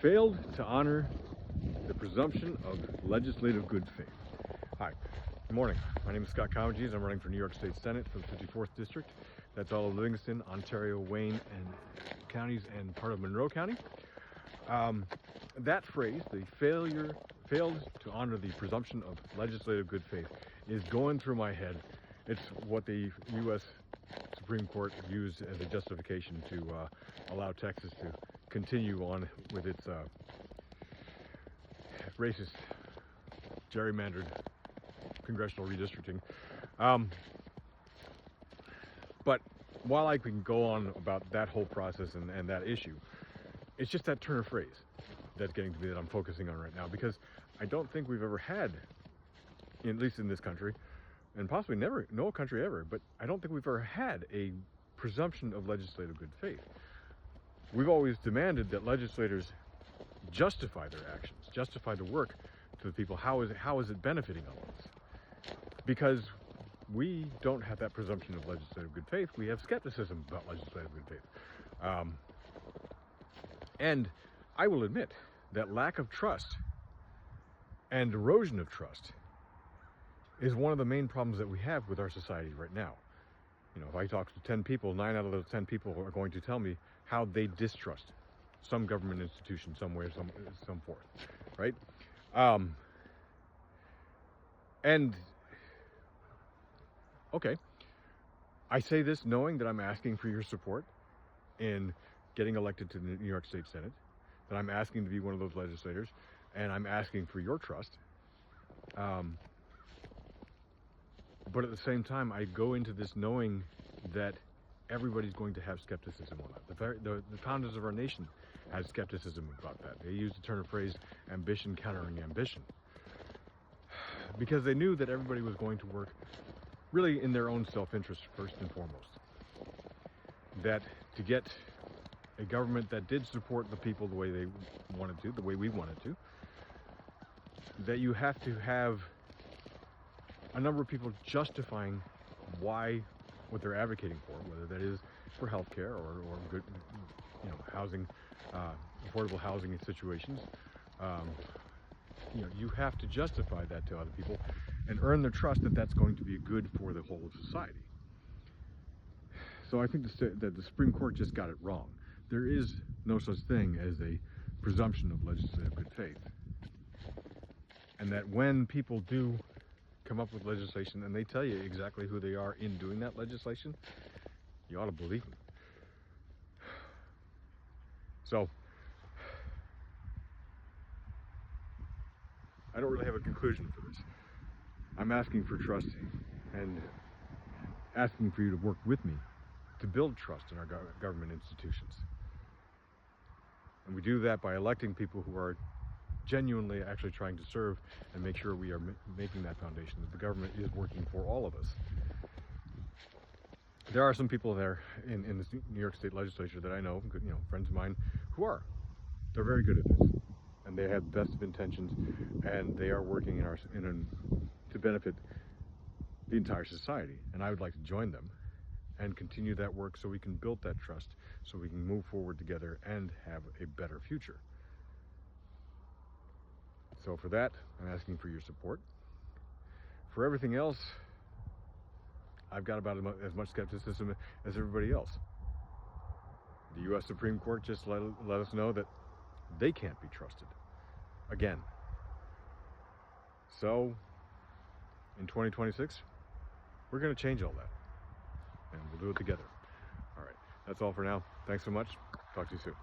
failed to honor the presumption of legislative good faith. Hi, good morning. My name is Scott Comegys. I'm running for New York State Senate for the 54th District. That's all of Livingston, Ontario, Wayne, and counties, and part of Monroe County. That phrase, the failed to honor the presumption of legislative good faith, is going through my head. It's what the U.S. Supreme Court used as a justification to allow Texas to continue on with its racist, gerrymandered congressional redistricting. But while I can go on about that whole process and that issue, it's just that turn of phrase that's getting to me that I'm focusing on right now, because I don't think we've ever had, at least in this country, and possibly never, no country ever, but I don't think we've ever had a presumption of legislative good faith. We've always demanded that legislators justify their actions, justify the work to the people. How is it benefiting all of us? Because we don't have that presumption of legislative good faith. We have skepticism about legislative good faith. And I will admit that lack of trust and erosion of trust is one of the main problems that we have with our society right now. You know, if I talk to 10 people, 9 out of those 10 people are going to tell me how they distrust some government institution, some way, some forth, right? And okay, I say this knowing that I'm asking for your support in getting elected to the New York State Senate, that I'm asking to be one of those legislators, and I'm asking for your trust. But at the same time, I go into this knowing that everybody's going to have skepticism on that. The founders of our nation had skepticism about that. They used the turn of phrase, ambition countering ambition, because they knew that everybody was going to work really in their own self-interest first and foremost. That to get a government that did support the people the way they wanted to, the way we wanted to, that you have to have a number of people justifying what they're advocating for, whether that is for healthcare or good, housing, affordable housing situations. You have to justify that to other people and earn their trust that that's going to be good for the whole of society. So I think that the Supreme Court just got it wrong. There is no such thing as a presumption of legislative good faith. And that when people do come up with legislation and they tell you exactly who they are in doing that legislation, you ought to believe them. So I don't really have a conclusion for this. I'm asking for trust and asking for you to work with me to build trust in our government institutions. And we do that by electing people who are genuinely actually trying to serve and make sure we are making that foundation, that the government is working for all of us. There are some people there in the New York State Legislature that I know, friends of mine, who are. They're very good at this, and they have the best of intentions, and they are working to benefit the entire society. And I would like to join them and continue that work so we can build that trust, so we can move forward together and have a better future. So for that, I'm asking for your support. For everything else, I've got about as much skepticism as everybody else. The U.S. Supreme Court just let us know that they can't be trusted again. So in 2026, we're going to change all that, and we'll do it together. All right, that's all for now. Thanks so much. Talk to you soon.